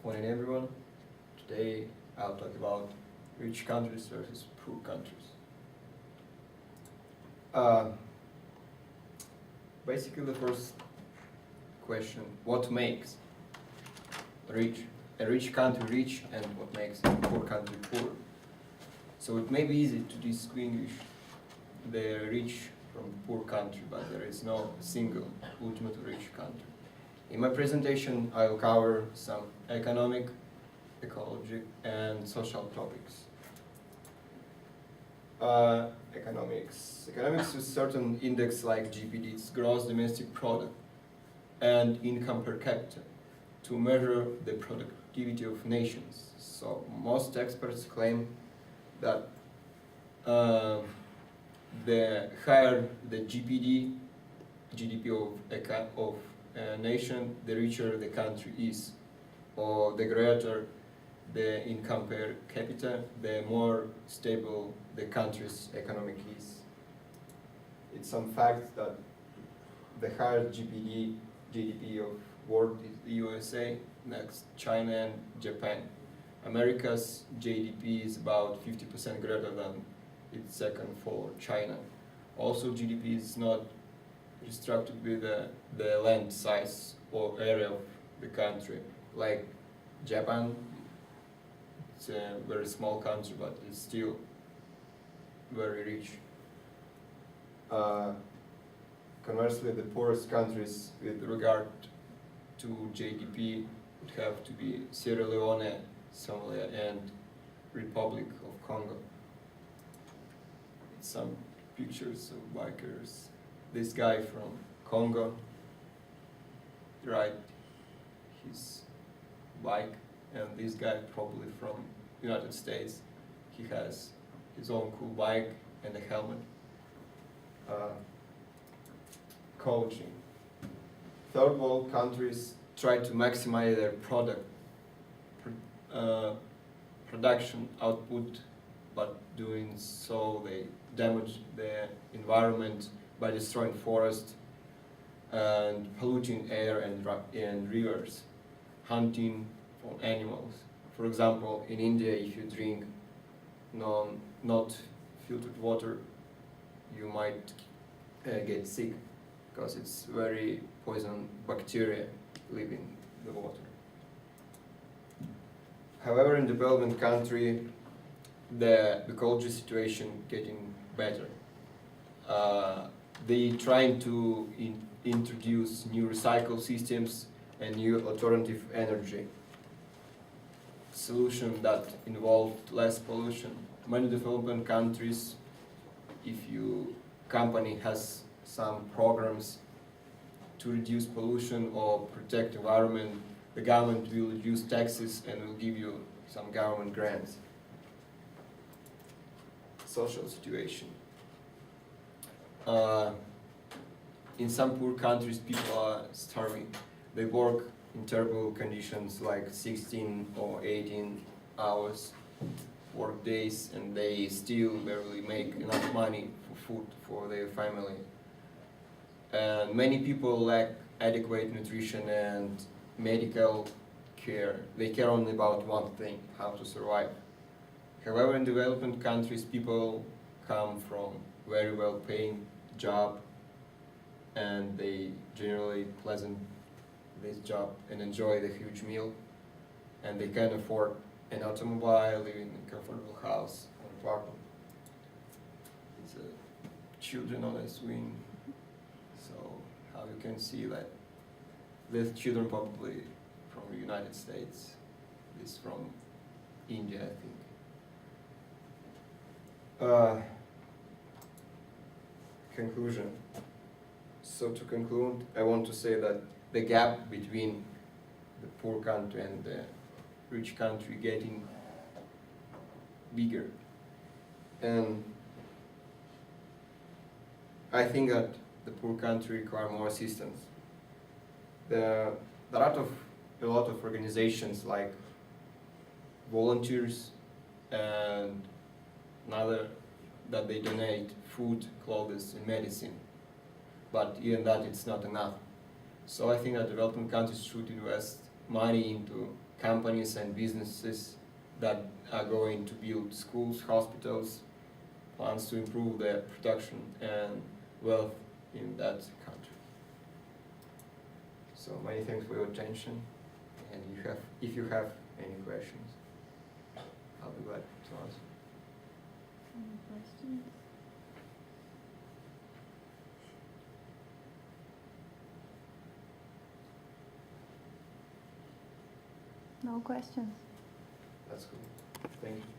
Morning everyone. Today I'll talk about rich countries versus poor countries. Uh, Basically the first question, what makes a rich country rich and what makes a poor country poor? So it may be easy to distinguish the rich from poor country, but there is no single ultimate rich country. In my presentation, I'll cover some economic, ecology, and social topics. Economics is certain index like GDP, it's gross domestic product, and income per capita to measure the productivity of nations. So most experts claim that the higher the GDP of a nation, the richer the country is, or the greater the income per capita, the more stable the country's economic is. It's some fact that the higher GDP of world is the USA, next China and Japan. America's GDP is about 50% greater than its second for China. Also, GDP is not restricted with the land size or area of the country. Like Japan, it's a very small country, but it's still very rich. Conversely, the poorest countries with regard to GDP would have to be Sierra Leone, Somalia, and Republic of Congo. Some pictures of bikers. This guy from Congo ride his bike, and this guy probably from United States. He has his own cool bike and a helmet. Coaching. Third world countries try to maximize their production output, but doing so they damage the environment by destroying forests and polluting air and rivers, hunting for animals. For example, in India, if you drink not filtered water, you might get sick because it's very poison bacteria living in the water. However, in development country, the ecology situation getting better. They trying to introduce new recycle systems and new alternative energy solution that involved less pollution. Many development countries, if your company has some programs to reduce pollution or protect environment, the government will reduce taxes and will give you some government grants. Social situation. In some poor countries, people are starving. They work in terrible conditions like 16 or 18 hours work days, and they still barely make enough money for food for their family. And many people lack adequate nutrition and medical care. They care only about one thing, how to survive. However, in developing countries, people come from very well-paying job, and they generally pleasant this job and enjoy the huge meal, and they can afford an automobile, living in a comfortable house or apartment. It's children on a swing, so how you can see that these children probably from the United States, this from India, I think. Conclusion. So to conclude, I want to say that the gap between the poor country and the rich country getting bigger. And I think that the poor country require more assistance. There are a lot of organizations like volunteers and another that they donate food, clothes, and medicine. But even that, it's not enough. So I think that developing countries should invest money into companies and businesses that are going to build schools, hospitals, plans to improve the production and wealth in that country. So many thanks for your attention, and if you have any questions, I'll be glad to answer. Any questions? No questions. That's cool. Thank you.